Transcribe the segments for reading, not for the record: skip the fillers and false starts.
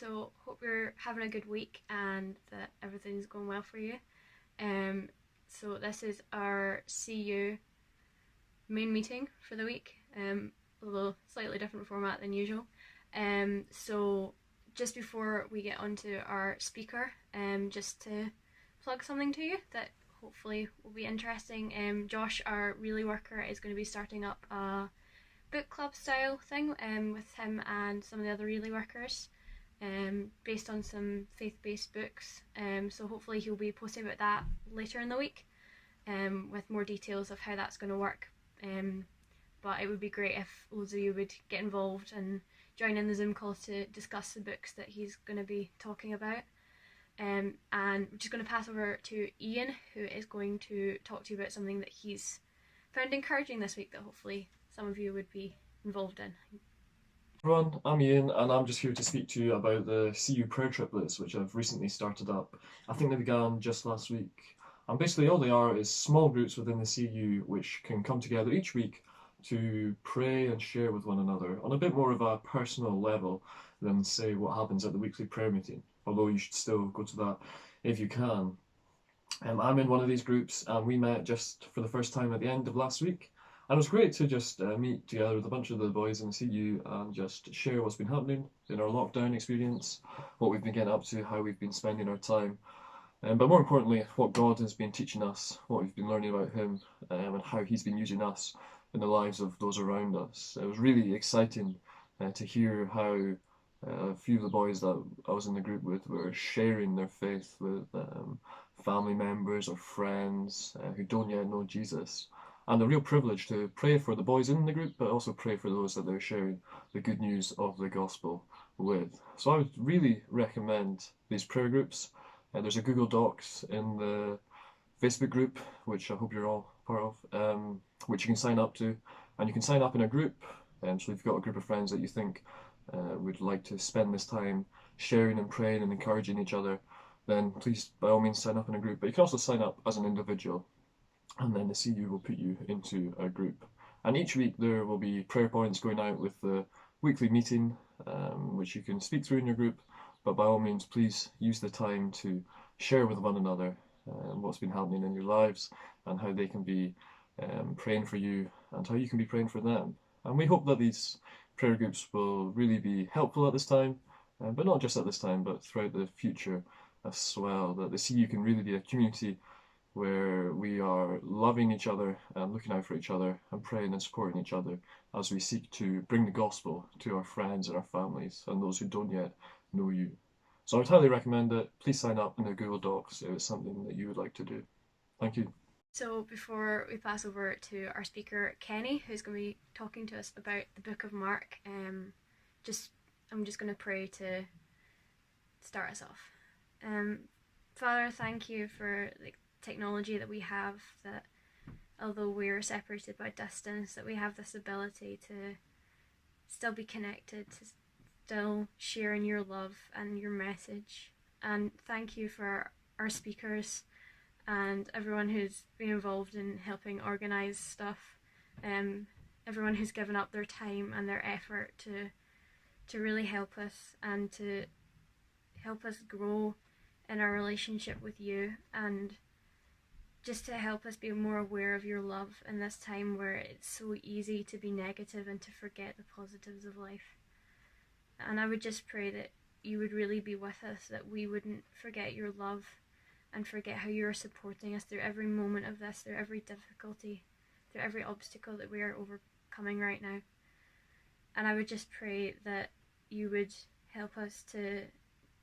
So hope you're having a good week and that everything's going well for you. Um, so this is our CU main meeting for the week, although slightly different format than usual. So just before we get on to our speaker, just to plug something to you that hopefully will be interesting. Josh, our Relay worker, is going to be starting up a book club style thing with him and some of the other Relay workers, based on some faith-based books. So hopefully he'll be posting about that later in the week, with more details of how that's going to work. But it would be great if loads of you would get involved and join in the Zoom calls to discuss the books that he's going to be talking about. And we're just going to pass over to Ian, who is going to talk to you about something that he's found encouraging this week that hopefully some of you would be involved in. Everyone, I'm Ian, and I'm just here to speak to you about the CU prayer triplets, which I've recently started up. I think they began just last week. And basically, all they are is small groups within the CU which can come together each week to pray and share with one another on a bit more of a personal level than, say, what happens at the weekly prayer meeting. Although you should still go to that if you can. I'm in one of these groups, and we met just for the first time at the end of last week. And it was great to just meet together with a bunch of the boys in the CU and just share what's been happening in our lockdown experience, what we've been getting up to, how we've been spending our time, but more importantly, what God has been teaching us, what we've been learning about Him, and how He's been using us in the lives of those around us. It was really exciting to hear how a few of the boys that I was in the group with were sharing their faith with family members or friends who don't yet know Jesus. And a real privilege to pray for the boys in the group, but also pray for those that they're sharing the good news of the gospel with. So I would really recommend these prayer groups. There's a Google Docs in the Facebook group, which I hope you're all part of, which you can sign up to. And you can sign up in a group. So if you've got a group of friends that you think would like to spend this time sharing and praying and encouraging each other, then please, by all means, sign up in a group. But you can also sign up as an individual, and then the CU will put you into a group. And each week there will be prayer points going out with the weekly meeting, which you can speak through in your group. But by all means, please use the time to share with one another what's been happening in your lives and how they can be praying for you and how you can be praying for them. And we hope that these prayer groups will really be helpful at this time, but not just at this time, but throughout the future as well. That the CU can really be a community where we are loving each other and looking out for each other and praying and supporting each other as we seek to bring the gospel to our friends and our families and those who don't yet know you. So I would highly recommend it. Please sign up in the Google Docs if it's something that you would like to do. Thank you. So before we pass over to our speaker Kenny, who's going to be talking to us about the Book of Mark, I'm just going to pray to start us off. Father, thank you for the technology that we have, that although we're separated by distance, that we have this ability to still be connected, to still share in your love and your message. And thank you for our speakers and everyone who's been involved in helping organise stuff, everyone who's given up their time and their effort to really help us and to help us grow in our relationship with you, and just to help us be more aware of your love in this time where it's so easy to be negative and to forget the positives of life. And I would just pray that you would really be with us, that we wouldn't forget your love and forget how you're supporting us through every moment of this, through every difficulty, through every obstacle that we are overcoming right now. And I would just pray that you would help us to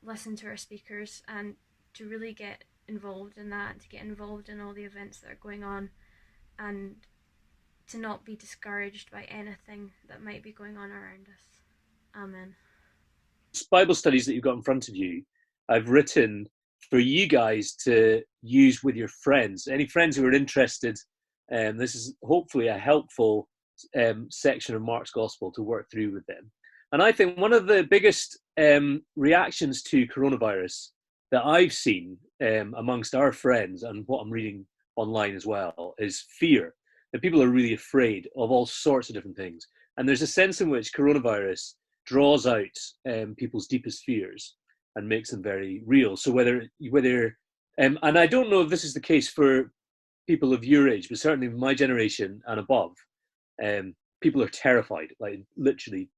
listen to our speakers and to really get involved in that, to get involved in all the events that are going on, and to not be discouraged by anything that might be going on around us. Amen. Bible studies that you've got in front of you, I've written for you guys to use with your friends. Any friends who are interested, this is hopefully a helpful section of Mark's Gospel to work through with them. And I think one of the biggest reactions to coronavirus that I've seen amongst our friends, and what I'm reading online as well, is fear. That people are really afraid of all sorts of different things. And there's a sense in which coronavirus draws out people's deepest fears and makes them very real. So and I don't know if this is the case for people of your age, but certainly my generation and above, people are terrified, like literally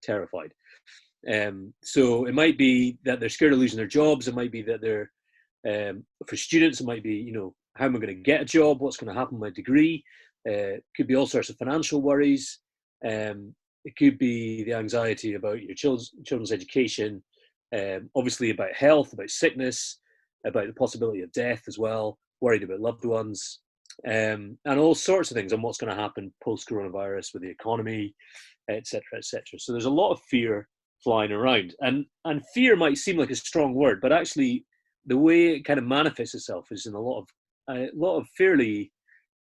terrified. So it might be that they're scared of losing their jobs. It might be that they're, for students, it might be, you know, how am I going to get a job? What's going to happen with my degree? It could be all sorts of financial worries. It could be the anxiety about your children's education, obviously about health, about sickness, about the possibility of death as well, worried about loved ones, and all sorts of things on what's going to happen post-coronavirus with the economy, etc., etc. So there's a lot of fear flying around, and fear might seem like a strong word, but actually the way it kind of manifests itself is in a lot of fairly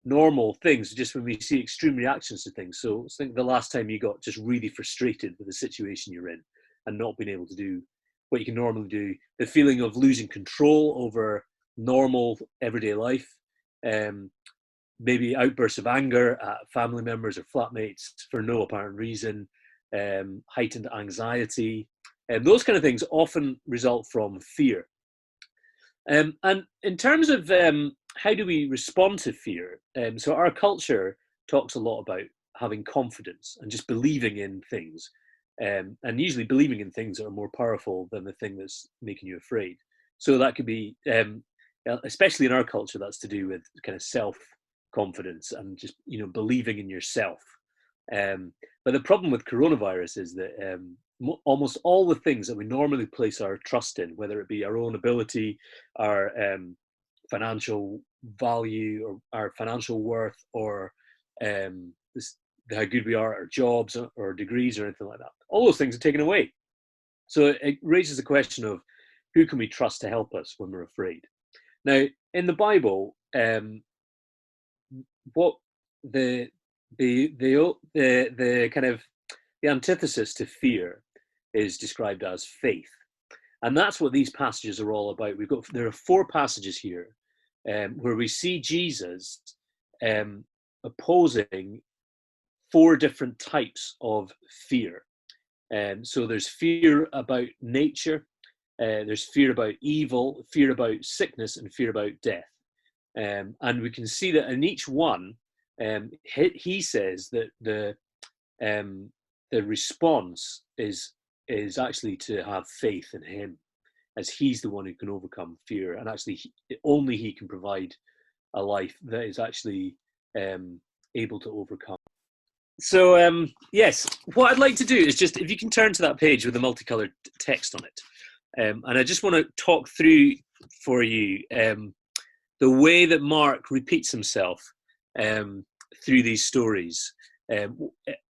normal things, just when we see extreme reactions to things. So think the last time you got just really frustrated with the situation you're in and not being able to do what you can normally do, the feeling of losing control over normal everyday life, maybe outbursts of anger at family members or flatmates for no apparent reason, heightened anxiety, and those kind of things often result from fear. And in terms of how do we respond to fear, so our culture talks a lot about having confidence and just believing in things, and usually believing in things that are more powerful than the thing that's making you afraid. So that could be, especially in our culture, that's to do with kind of self-confidence and just, you know, believing in yourself. But the problem with coronavirus is that almost all the things that we normally place our trust in, whether it be our own ability, our financial value, or our financial worth, or how good we are at our jobs or degrees or anything like that, all those things are taken away. So it raises the question of who can we trust to help us when we're afraid? Now, in the Bible, what the kind of the antithesis to fear is described as faith, and that's what these passages are all about. There are 4 passages here where we see Jesus opposing 4 different types of fear. So there's fear about nature, there's fear about evil, fear about sickness, and fear about death. And we can see that in each one, he says that the response is actually to have faith in him, as he's the one who can overcome fear, and actually only he can provide a life that is actually able to overcome. So yes, what I'd like to do is just, if you can turn to that page with the multicolored text on it, and I just want to talk through for you the way that Mark repeats himself through these stories.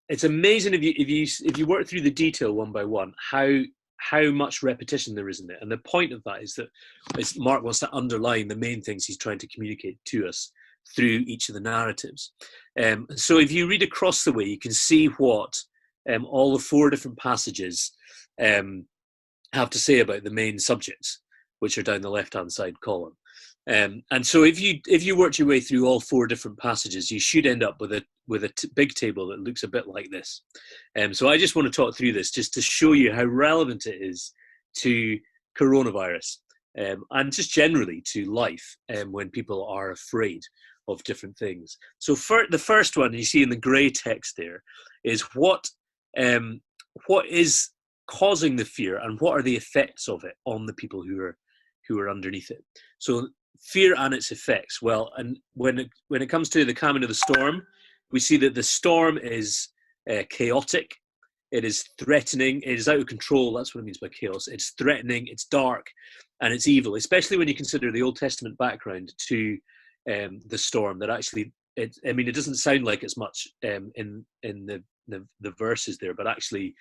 It's amazing if you work through the detail one by one, how much repetition there is in it. And the point of that is that Mark wants to underline the main things he's trying to communicate to us through each of the narratives. So if you read across the way, you can see what all the 4 different passages have to say about the main subjects, which are down the left-hand side column. And so if you worked your way through all 4 different passages, you should end up with a big table that looks a bit like this. So I just want to talk through this just to show you how relevant it is to coronavirus, and just generally to life, when people are afraid of different things. So the first one you see in the grey text there is what is causing the fear and what are the effects of it on the people who are underneath it. So fear and its effects. Well, and when it comes to the calming of the storm, we see that the storm is chaotic, it is threatening, it is out of control. That's what it means by chaos. It's threatening, it's dark, and it's evil, especially when you consider the Old Testament background to the storm. That actually, it doesn't sound like it's much in the verses there, but actually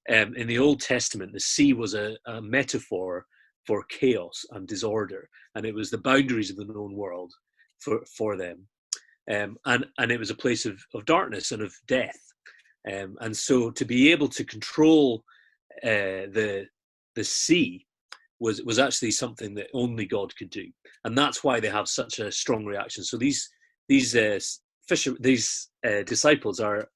in the Old Testament, the sea was a metaphor for chaos and disorder, and it was the boundaries of the known world for them, and it was a place of darkness and of death, and so to be able to control the sea was actually something that only God could do, and that's why they have such a strong reaction. So these disciples are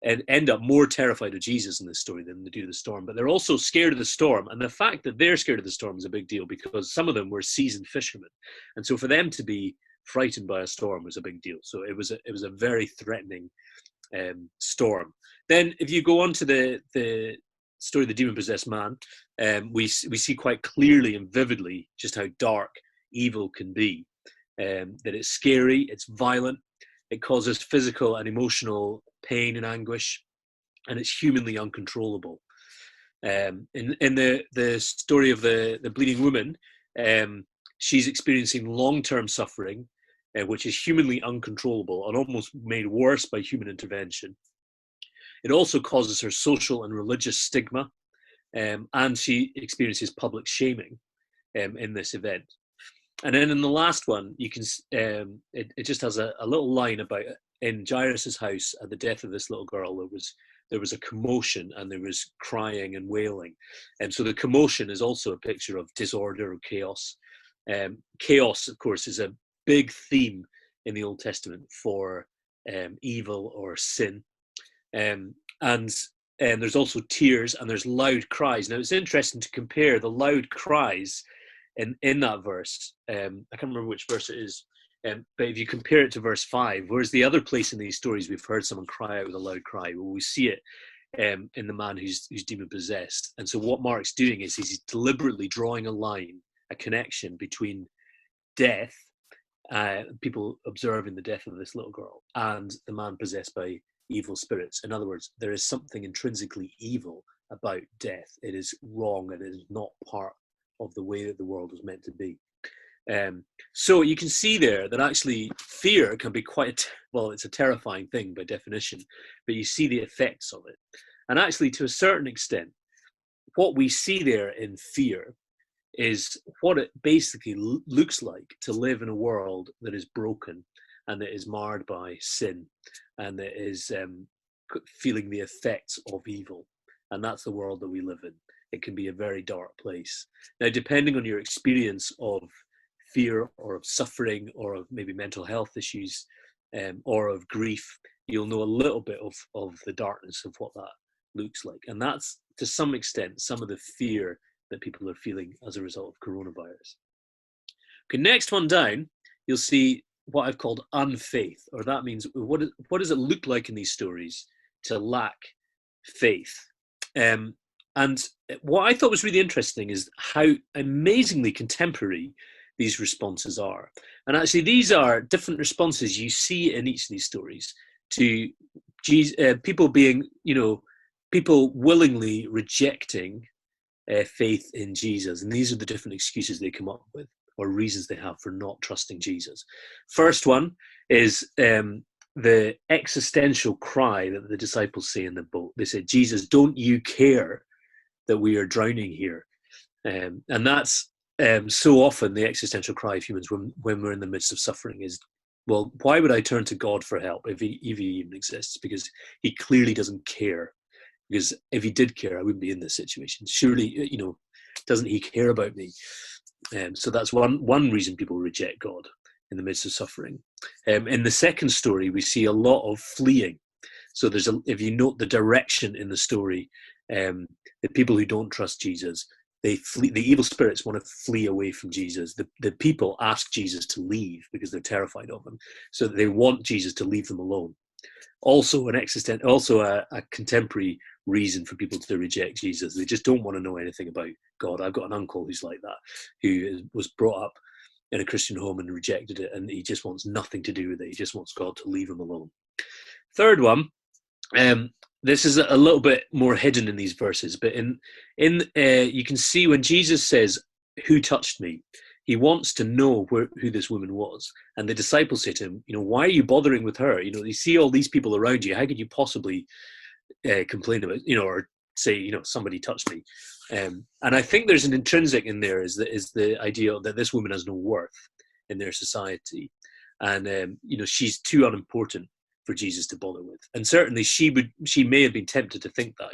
and end up more terrified of Jesus in this story than they do the storm. But they're also scared of the storm. And the fact that they're scared of the storm is a big deal, because some of them were seasoned fishermen. And so for them to be frightened by a storm was a big deal. So it was a very threatening storm. Then if you go on to the story of the demon-possessed man, we see quite clearly and vividly just how dark evil can be. That it's scary, it's violent, it causes physical and emotional pain and anguish, and it's humanly uncontrollable. In the story of the bleeding woman, she's experiencing long-term suffering, which is humanly uncontrollable and almost made worse by human intervention. It also causes her social and religious stigma, and she experiences public shaming in this event. And then in the last one, you can it just has a little line about, in Jairus's house at the death of this little girl, there was a commotion and there was crying and wailing. And so the commotion is also a picture of disorder or chaos. Chaos, of course, is a big theme in the Old Testament for evil or sin. And there's also tears and there's loud cries. Now, it's interesting to compare the loud cries in that verse. I can't remember which verse it is, but if you compare it to verse 5, whereas the other place in these stories we've heard someone cry out with a loud cry, well, we see it in the man who's demon possessed. And so what Mark's doing is he's deliberately drawing a line, a connection between death, people observing the death of this little girl, and the man possessed by evil spirits. In other words, there is something intrinsically evil about death. It is wrong, and it is not part of the way that the world was meant to be. So you can see there that actually fear can be quite, well, it's a terrifying thing by definition, but you see the effects of it. And actually, to a certain extent, what we see there in fear is what it basically looks like to live in a world that is broken and that is marred by sin and that is feeling the effects of evil. And that's the world that we live in. It can be a very dark place. Now, depending on your experience of fear or of suffering or of maybe mental health issues or of grief, you'll know a little bit of the darkness of what that looks like. And that's, to some extent, some of the fear that people are feeling as a result of coronavirus. Okay, next one down, you'll see what I've called unfaith, or that means what does it look like in these stories to lack faith? And what I thought was really interesting is how amazingly contemporary these responses are. And actually, these are different responses you see in each of these stories to people being, people willingly rejecting faith in Jesus. And these are the different excuses they come up with, or reasons they have for not trusting Jesus. First one is the existential cry that the disciples say in the boat. They say, "Jesus, don't you care that we are drowning here?" And that's so often the existential cry of humans when we're in the midst of suffering is, well, why would I turn to God for help if he even exists? Because he clearly doesn't care. Because if he did care, I wouldn't be in this situation. Surely, doesn't he care about me? So that's one reason people reject God in the midst of suffering. In the second story, we see a lot of fleeing. So if you note the direction in the story, the people who don't trust Jesus, they flee. The evil spirits want to flee away from Jesus. The people ask Jesus to leave because they're terrified of him. So they want Jesus to leave them alone. Also a contemporary reason for people to reject Jesus. They just don't want to know anything about God. I've got an uncle who's like that, who was brought up in a Christian home and rejected it, and he just wants nothing to do with it. He just wants God to leave him alone. Third one, this is a little bit more hidden in these verses, but you can see when Jesus says, "Who touched me?" He wants to know who this woman was. And the disciples say to him, "Why are you bothering with her? You see all these people around you. How could you possibly complain about, or say, somebody touched me?" And I think there's an intrinsic in there is the idea that this woman has no worth in their society. And, she's too unimportant for Jesus to bother with. And certainly she may have been tempted to think that,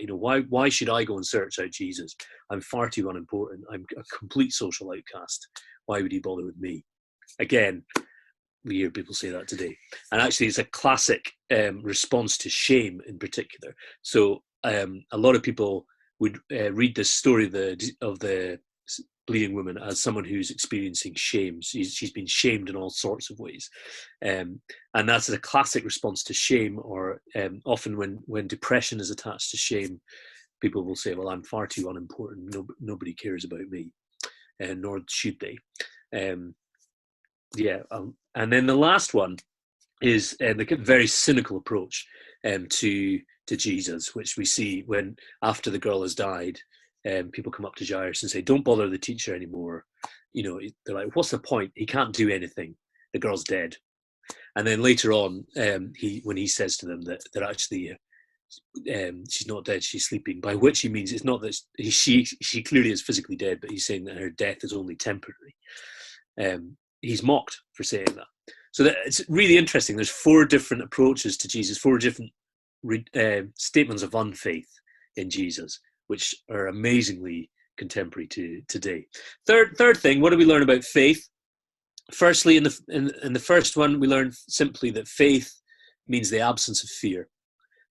why should I go and search out Jesus? I'm far too unimportant. I'm a complete social outcast. Why would he bother with me? Again, We hear people say that today. And actually, it's a classic response to shame in particular. So a lot of people would read this story of the bleeding woman as someone who's experiencing shame. She's been shamed in all sorts of ways. And that's a classic response to shame, or often when depression is attached to shame, people will say, well, I'm far too unimportant. Nobody cares about me, nor should they. And then the last one is the very cynical approach to Jesus, which we see when after the girl has died, people come up to Jairus and say, "Don't bother the teacher anymore." They're like, "What's the point? He can't do anything. The girl's dead." And then later on, when he says to them that actually she's not dead, she's sleeping, by which he means it's not that she clearly is physically dead, but he's saying that her death is only temporary. He's mocked for saying that. So it's really interesting. There's 4 different approaches to Jesus, 4 different statements of unfaith in Jesus, which are amazingly contemporary to today. Third thing, what do we learn about faith? Firstly, in the first one, we learn simply that faith means the absence of fear.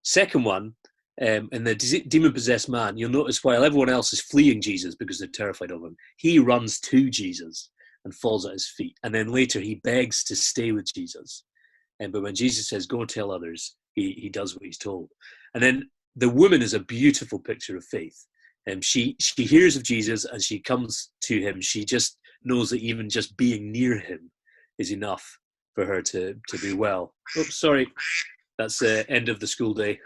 Second one, in the demon-possessed man, you'll notice while everyone else is fleeing Jesus because they're terrified of him, he runs to Jesus and falls at his feet. And then later he begs to stay with Jesus. But when Jesus says, go and tell others, he does what he's told. And then the woman is a beautiful picture of faith. She hears of Jesus and she comes to him. She just knows that even just being near him is enough for her to be well. Oops, sorry. That's the end of the school day.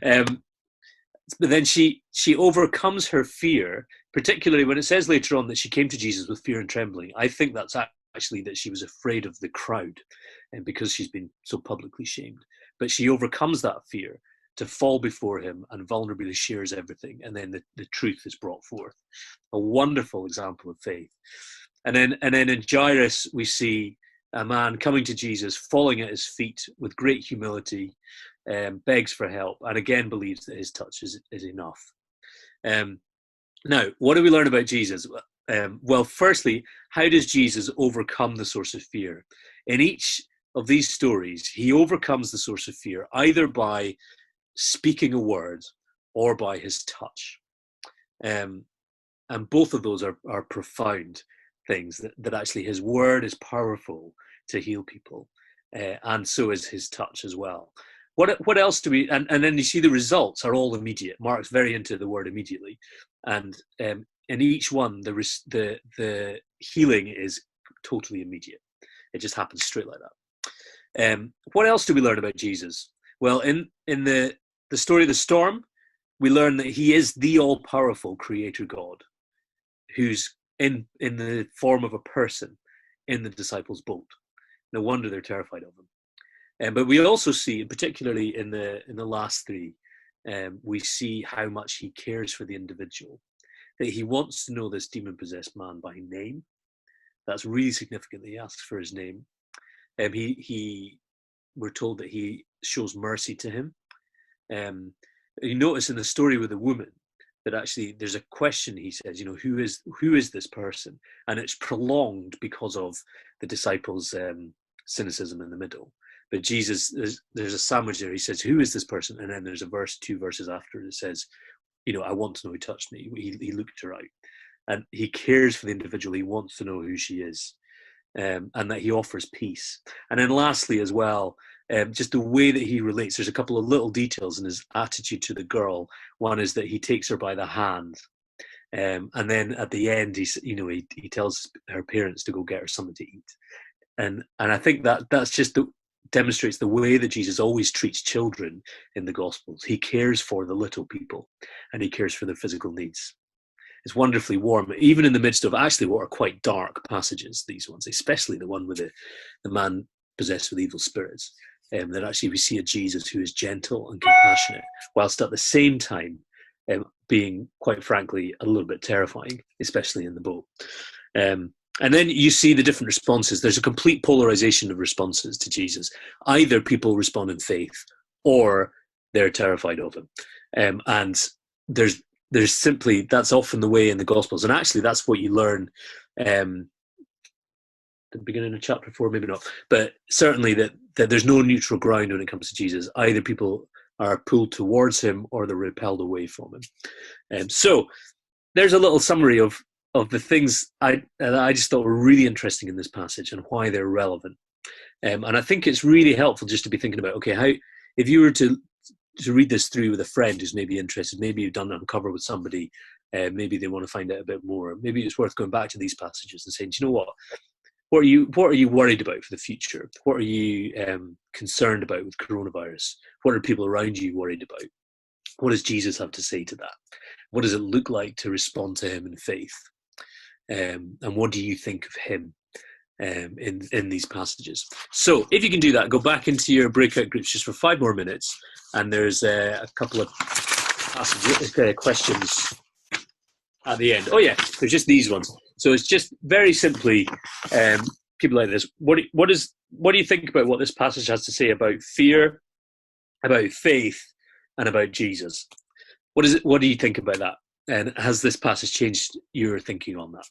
But then she overcomes her fear, particularly when it says later on that she came to Jesus with fear and trembling. I think that's actually that she was afraid of the crowd, and because she's been so publicly shamed. But she overcomes that fear to fall before him and vulnerably shares everything, and then the truth is brought forth. A wonderful example of faith. And then in Jairus we see a man coming to Jesus, falling at his feet with great humility, begs for help, and again believes that his touch is enough. Now, what do we learn about Jesus? Well, firstly, how does Jesus overcome the source of fear? In each of these stories, he overcomes the source of fear either by speaking a word or by his touch. And both of those are profound things, that actually his word is powerful to heal people, and so is his touch as well. What else do we, and then you see the results are all immediate. Mark's very into the word immediately, and in each one the healing is totally immediate. It just happens straight like that. What else do we learn about Jesus? Well, in the story of the storm, we learn that he is the all-powerful creator God, who's in the form of a person in the disciples' boat. No wonder they're terrified of him. But we also see, particularly in the last 3, we see how much he cares for the individual. That he wants to know this demon-possessed man by name. That's really significant. He asks for his name. We're told that he shows mercy to him. You notice in the story with the woman that actually there's a question. He says, who is this person? And it's prolonged because of the disciples' cynicism in the middle. But Jesus, there's a sandwich there. He says, who is this person? And then there's a verse, 2 verses after, that says, I want to know who touched me. He looked her out. And he cares for the individual. He wants to know who she is. And that he offers peace. And then lastly as well, just the way that he relates. There's a couple of little details in his attitude to the girl. One is that he takes her by the hand. And then at the end, he tells her parents to go get her something to eat. And I think that's just demonstrates the way that Jesus always treats children in the Gospels. He cares for the little people, and he cares for their physical needs. It's wonderfully warm, even in the midst of actually what are quite dark passages, these ones, especially the one with the man possessed with evil spirits, that actually we see a Jesus who is gentle and compassionate, whilst at the same time being, quite frankly, a little bit terrifying, especially in the boat. And then you see the different responses. There's a complete polarization of responses to Jesus. Either people respond in faith, or they're terrified of him. And there's simply, that's often the way in the Gospels. And actually, that's what you learn the beginning of chapter 4, maybe not, but certainly that there's no neutral ground when it comes to Jesus. Either people are pulled towards him or they're repelled away from him. So there's a little summary of the things I just thought were really interesting in this passage and why they're relevant. And I think it's really helpful just to be thinking about, okay, how, if you were to read this through with a friend who's maybe interested, maybe you've done it on cover with somebody, maybe they want to find out a bit more, maybe it's worth going back to these passages and saying, do you know what are you worried about for the future? What are you concerned about with coronavirus? What are people around you worried about? What does Jesus have to say to that? What does it look like to respond to him in faith? And what do you think of him in these passages? So if you can do that, go back into your breakout groups just for 5 more minutes, and there's a couple of questions at the end. Oh yeah, there's just these ones. So it's just very simply, people like this. What do you think about what this passage has to say about fear, about faith, and about Jesus? What do you think about that? And has this passage changed your thinking on that?